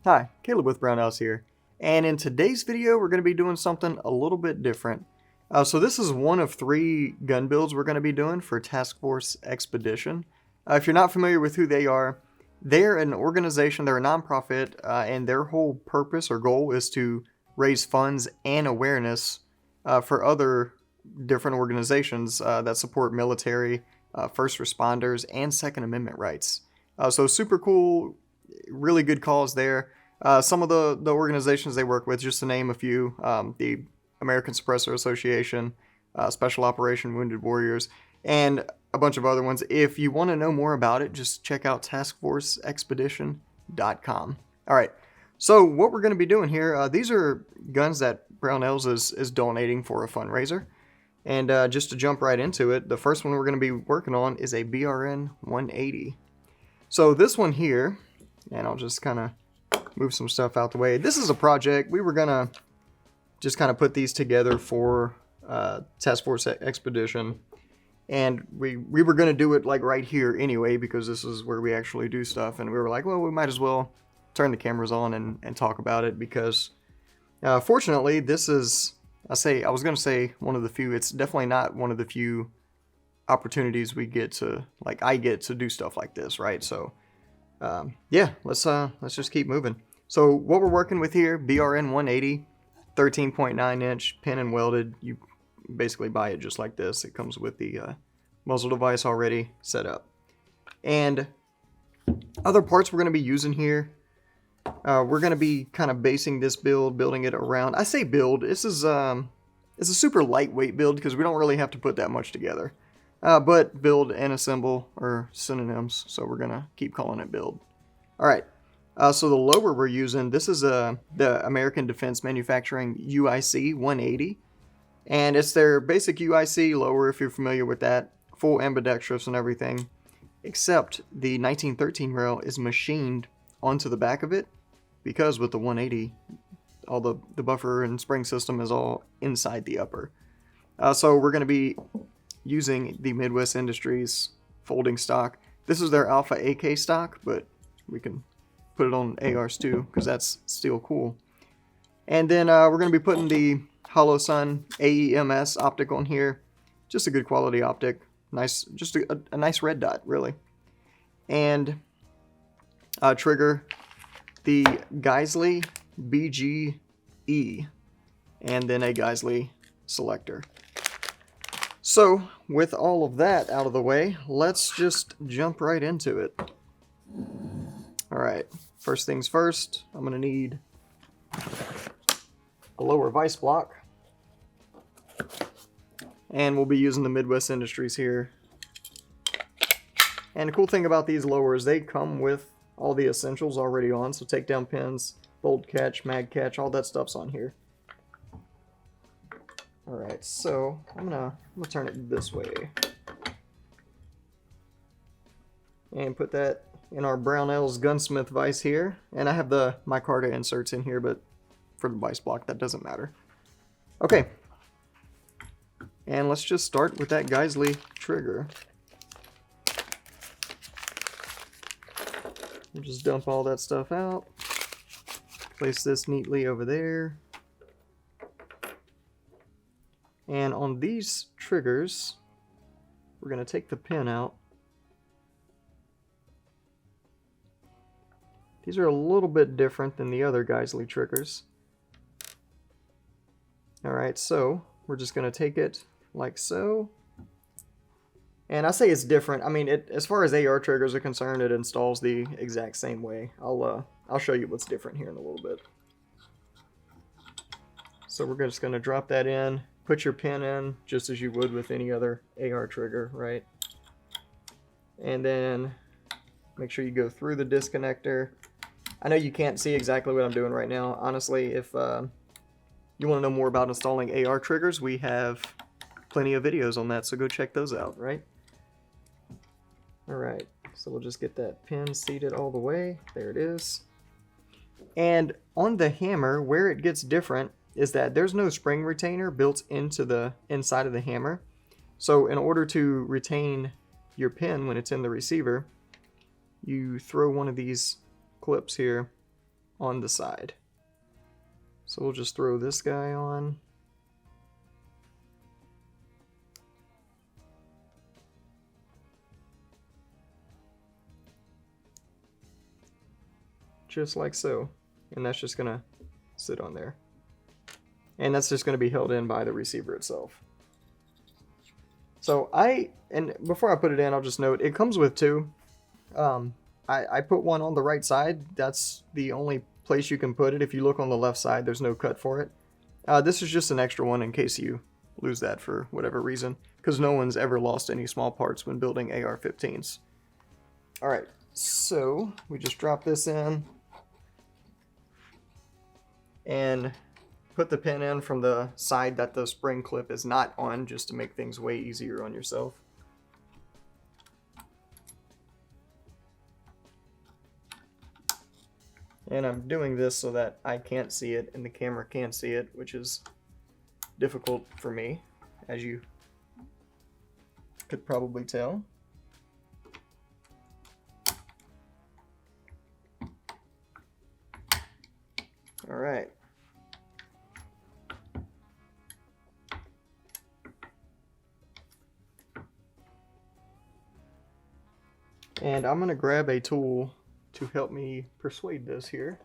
Hi, Caleb with Brownells here, and in today's video we're going to be doing something a little bit different. So this is one of 3 gun builds we're going to be doing for Taskforce Expedition. If you're not familiar with who they are, they're an organization, they're a nonprofit, and their whole purpose or goal is to raise funds and awareness for other different organizations that support military, first responders, and Second Amendment rights. So super cool, really good cause there. Some of the organizations they work with, just to name a few, the American Suppressor Association, Special Operation Wounded Warriors, and a bunch of other ones. If you want to know more about it, just check out taskforceexpedition.com. All right, so what we're going to be doing here, these are guns that Brownells is donating for a fundraiser. And just to jump right into it, the first one we're going to be working on is a BRN-180. So this one here, and I'll just kind of move some stuff out the way. This is a project. We were going to just kind of put these together for Taskforce Expedition. And we were going to do it like right here anyway, because this is where we actually do stuff. And we were like, well, we might as well turn the cameras on and talk about it, because fortunately, this is, I was going to say one of the few, it's definitely not one of the few opportunities we get to, like I get to do stuff like this, right? So yeah, let's just keep moving. So what we're working with here, BRN-180, 13.9 inch pin and welded. You basically buy it just like this. It comes with the muzzle device already set up. And other parts we're going to be using here, we're going to be kind of basing this build, building it around, I say build, this is it's a super lightweight build because we don't really have to put that much together. But build and assemble are synonyms, so we're going to keep calling it build. Alright, so the lower we're using, this is the American Defense Manufacturing UIC 180. And it's their basic UIC lower, if you're familiar with that. Full ambidextrous and everything. Except the 1913 rail is machined onto the back of it, because with the 180, all the buffer and spring system is all inside the upper. So we're going to be using the Midwest Industries folding stock. This is their Alpha AK stock, but we can put it on ARs too, because that's still cool. And then we're going to be putting the Holosun AEMS optic on here. Just a good quality optic. Nice, just a nice red dot, really. And trigger, the Geisley BGE, and then a Geisley Selector. So, with all of that out of the way, let's just jump right into it. Alright, first things first, I'm going to need a lower vise block. And we'll be using the Midwest Industries here. And the cool thing about these lowers, they come with all the essentials already on. So takedown pins, bolt catch, mag catch, all that stuff's on here. Alright, so I'm gonna turn it this way. And put that in our Brownells gunsmith vise here. And I have the micarta inserts in here, but for the vise block, that doesn't matter. Okay. And let's just start with that Geisley trigger. We'll just dump all that stuff out. Place this neatly over there. And on these triggers, we're going to take the pin out. These are a little bit different than the other Geisley triggers. Alright, so we're just going to take it like so. And I say it's different. I mean, as far as AR triggers are concerned, it installs the exact same way. I'll show you what's different here in a little bit. So we're just going to drop that in. Put your pin in just as you would with any other AR trigger, right? And then make sure you go through the disconnector. I know you can't see exactly what I'm doing right now. Honestly, if you want to know more about installing AR triggers, we have plenty of videos on that, so go check those out, right? Alright, so we'll just get that pin seated all the way. There it is. And on the hammer, where it gets different is that there's no spring retainer built into the inside of the hammer. So in order to retain your pin when it's in the receiver, you throw one of these clips here on the side. So we'll just throw this guy on. Just like so. And that's just gonna sit on there. And that's just gonna be held in by the receiver itself. So and before I put it in, I'll just note, it comes with two. I put one on the right side. That's the only place you can put it. If you look on the left side, there's no cut for it. This is just an extra one in case you lose that for whatever reason, because no one's ever lost any small parts when building AR-15s. Alright, so we just drop this in and put the pin in from the side that the spring clip is not on, just to make things way easier on yourself. And I'm doing this so that I can't see it and the camera can't see it, which is difficult for me, as you could probably tell. All right. And I'm going to grab a tool to help me persuade this here.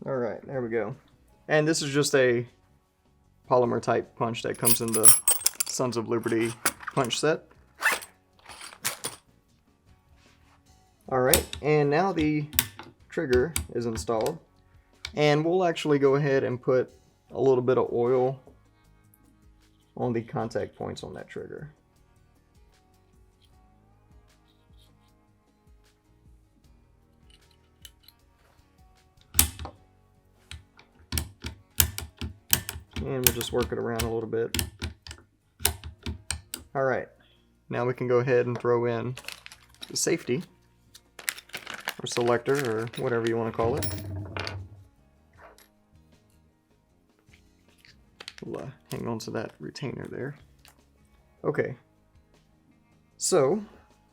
All right, there we go. And this is just a polymer type punch that comes in the Sons of Liberty punch set. Alright, and now the trigger is installed, and we'll actually go ahead and put a little bit of oil on the contact points on that trigger. And we'll just work it around a little bit. Alright, now we can go ahead and throw in the safety, or selector, or whatever you want to call it. We'll hang on to that retainer there. Okay, so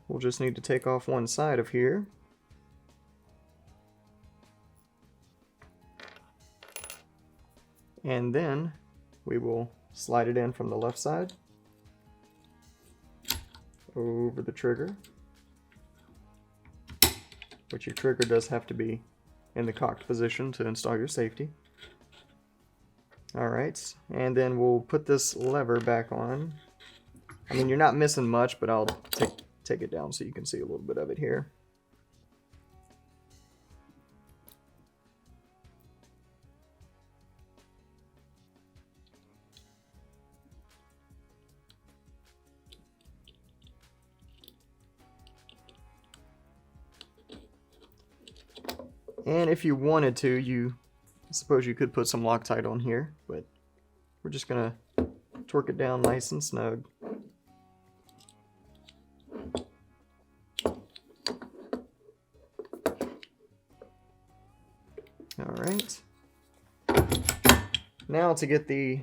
we'll just need to take off one side of here. And then we will slide it in from the left side over the trigger, which your trigger does have to be in the cocked position to install your safety. Alright, and then we'll put this lever back on. I mean, you're not missing much, but I'll take it down so you can see a little bit of it here. And if you wanted to, I suppose you could put some Loctite on here, but we're just gonna torque it down nice and snug. Alright. Now to get the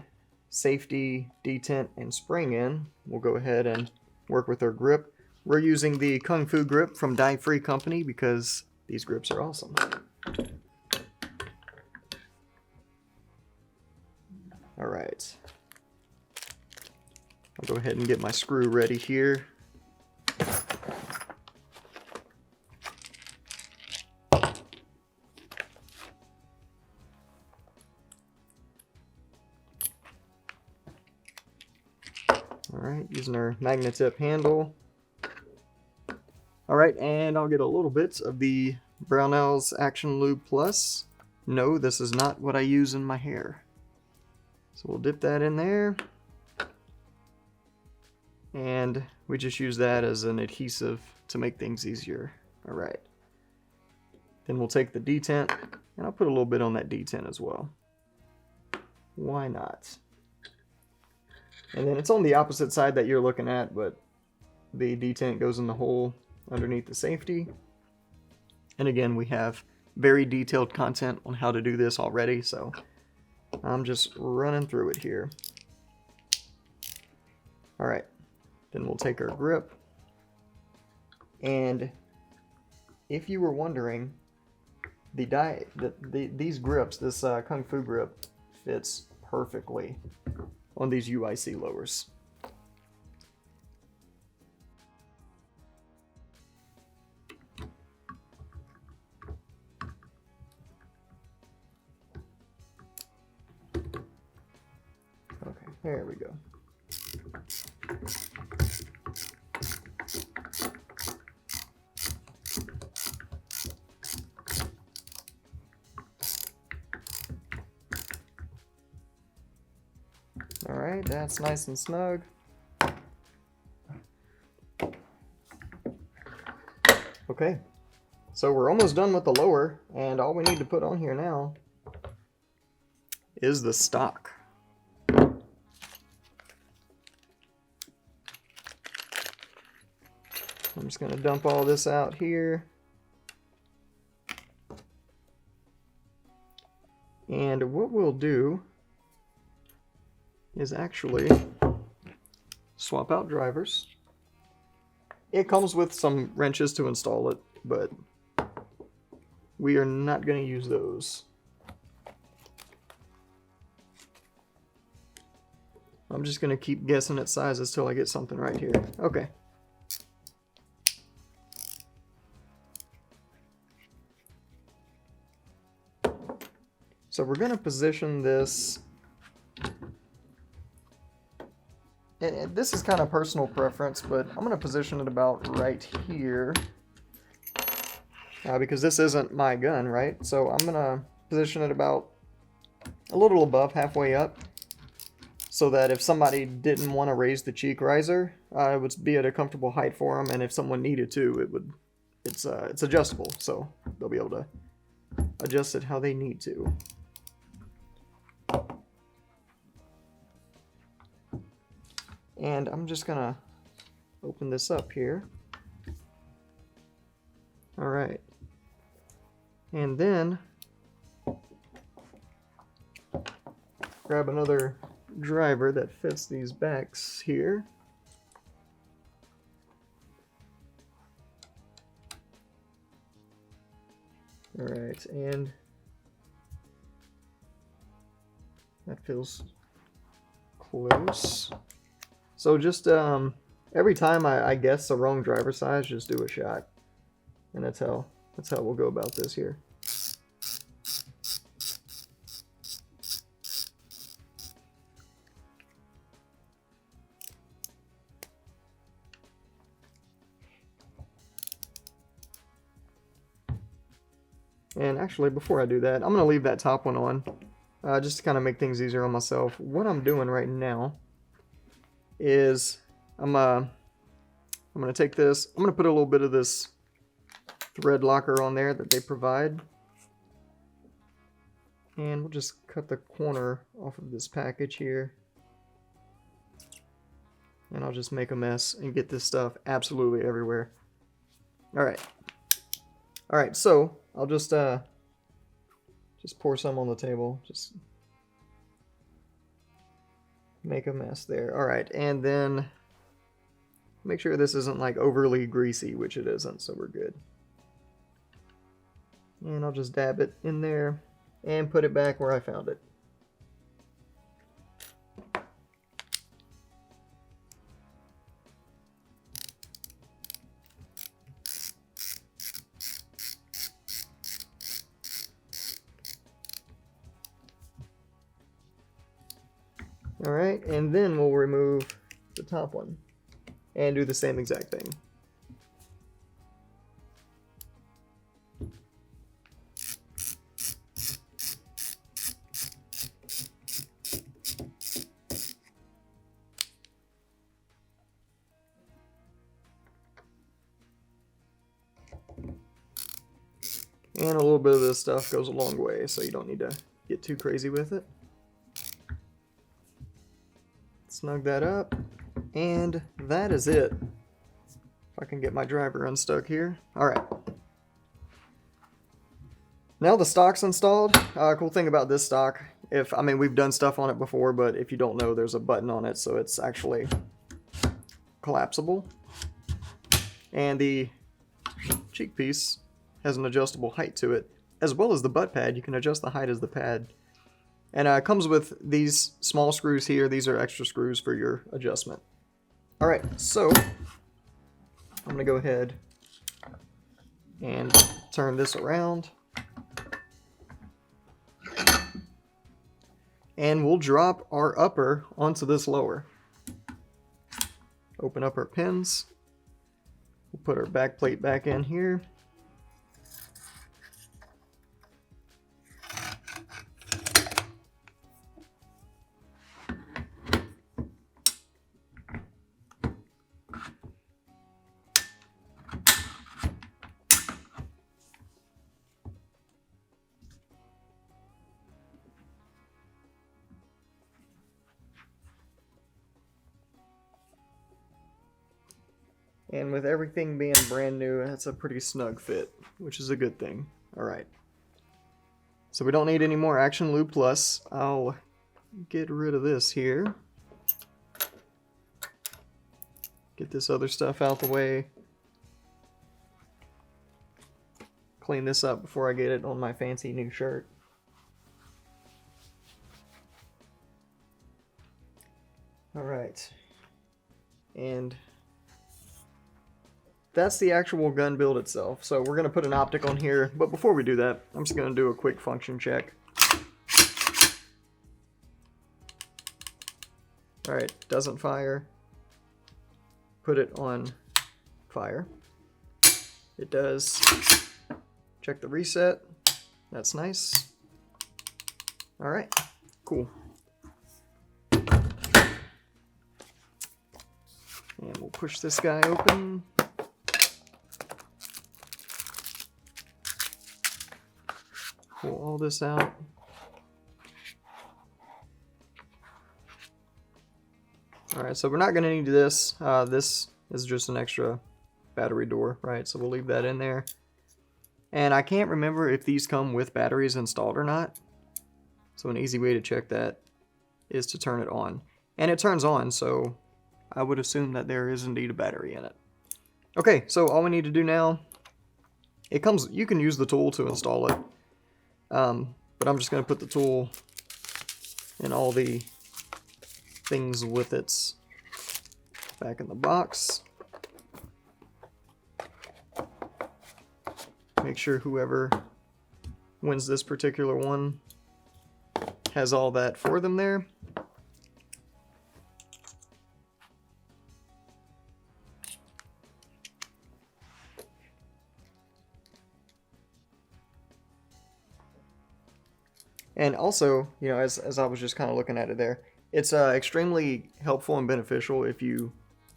safety, detent, and spring in, we'll go ahead and work with our grip. We're using the Kung Fu grip from Die Free Company because these grips are awesome. Alright. I'll go ahead and get my screw ready here. Alright, using our magnetip handle. Alright, and I'll get a little bit of the Brownells Action Lube Plus. No, this is not what I use in my hair. So we'll dip that in there. And we just use that as an adhesive to make things easier. Alright. Then we'll take the detent, and I'll put a little bit on that detent as well. Why not? And then it's on the opposite side that you're looking at, but the detent goes in the hole underneath the safety. And again, we have very detailed content on how to do this already, so I'm just running through it here. Alright, then we'll take our grip. And if you were wondering, these grips, this Kung Fu grip, fits perfectly on these UIC lowers. Okay, there we go. Alright, that's nice and snug. Okay, so we're almost done with the lower, and all we need to put on here now is the stock. I'm just going to dump all this out here. And what we'll do is actually swap out drivers. It comes with some wrenches to install it, but we are not going to use those. I'm just going to keep guessing at sizes till I get something right here. Okay. So we're going to position this, and this is kind of personal preference, but I'm going to position it about right here, because this isn't my gun, right? So I'm going to position it about a little above, halfway up, so that if somebody didn't want to raise the cheek riser, it would be at a comfortable height for them, and if someone needed to, it's adjustable, so they'll be able to adjust it how they need to. And I'm just gonna open this up here. All right. And then grab another driver that fits these backs here. All right, and that feels close. So just every time I guess the wrong driver size, just do a shot, and that's how we'll go about this here. And actually, before I do that, I'm going to leave that top one on, just to kind of make things easier on myself. What I'm doing right now is I'm going to take this, I'm going to put a little bit of this thread locker on there that they provide. And we'll just cut the corner off of this package here. And I'll just make a mess and get this stuff absolutely everywhere. Alright. Alright, so I'll just pour some on the table. Just make a mess there. Alright, and then make sure this isn't like overly greasy, which it isn't, so we're good. And I'll just dab it in there and put it back where I found it. Alright, and then we'll remove the top one and do the same exact thing. And a little bit of this stuff goes a long way, so you don't need to get too crazy with it. Snug that up, and that is it. If I can get my driver unstuck here. Alright. Now the stock's installed. Cool thing about this stock, we've done stuff on it before, but if you don't know, there's a button on it, so it's actually collapsible. And the cheek piece has an adjustable height to it, as well as the butt pad. You can adjust the height as the pad. And it comes with these small screws here. These are extra screws for your adjustment. Alright, so I'm going to go ahead and turn this around. And we'll drop our upper onto this lower. Open up our pins. We'll put our back plate back in here. And with everything being brand new, that's a pretty snug fit, which is a good thing. Alright. So we don't need any more Action Lube Plus. I'll get rid of this here. Get this other stuff out the way. Clean this up before I get it on my fancy new shirt. Alright. And that's the actual gun build itself. So we're going to put an optic on here, but before we do that, I'm just going to do a quick function check. Alright, doesn't fire. Put it on fire. It does. Check the reset. That's nice. Alright, cool. And we'll push this guy open. Pull all this out. Alright, so we're not going to need this. This is just an extra battery door, right? So we'll leave that in there. And I can't remember if these come with batteries installed or not. So an easy way to check that is to turn it on. And it turns on, so I would assume that there is indeed a battery in it. Okay, so all we need to do now, you can use the tool to install it. But I'm just going to put the tool and all the things with it back in the box. Make sure whoever wins this particular one has all that for them there. And also, you know, as I was just kind of looking at it there, it's extremely helpful and beneficial if you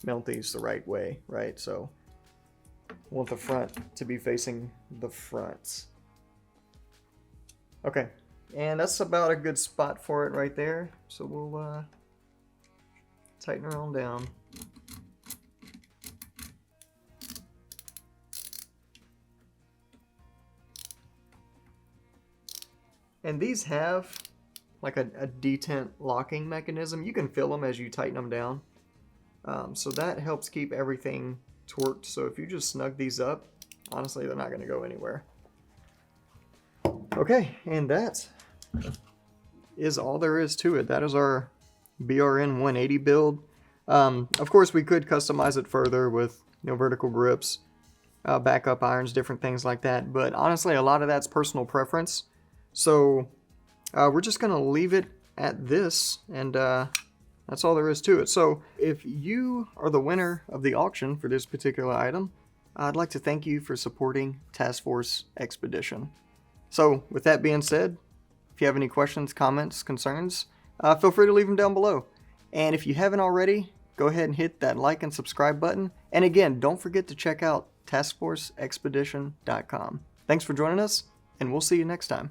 mount these the right way, right? So, want the front to be facing the front. Okay, and that's about a good spot for it right there. So we'll tighten her on down. And these have like a detent locking mechanism. You can feel them as you tighten them down. So that helps keep everything torqued. So if you just snug these up, honestly, they're not going to go anywhere. Okay, and that is all there is to it. That is our BRN-180 build. Of course, we could customize it further with, you know, vertical grips, backup irons, different things like that. But honestly, a lot of that's personal preference. So we're just going to leave it at this, and that's all there is to it. So if you are the winner of the auction for this particular item, I'd like to thank you for supporting Taskforce Expedition. So with that being said, if you have any questions, comments, concerns, feel free to leave them down below. And if you haven't already, go ahead and hit that like and subscribe button. And again, don't forget to check out taskforceexpedition.com. Thanks for joining us, and we'll see you next time.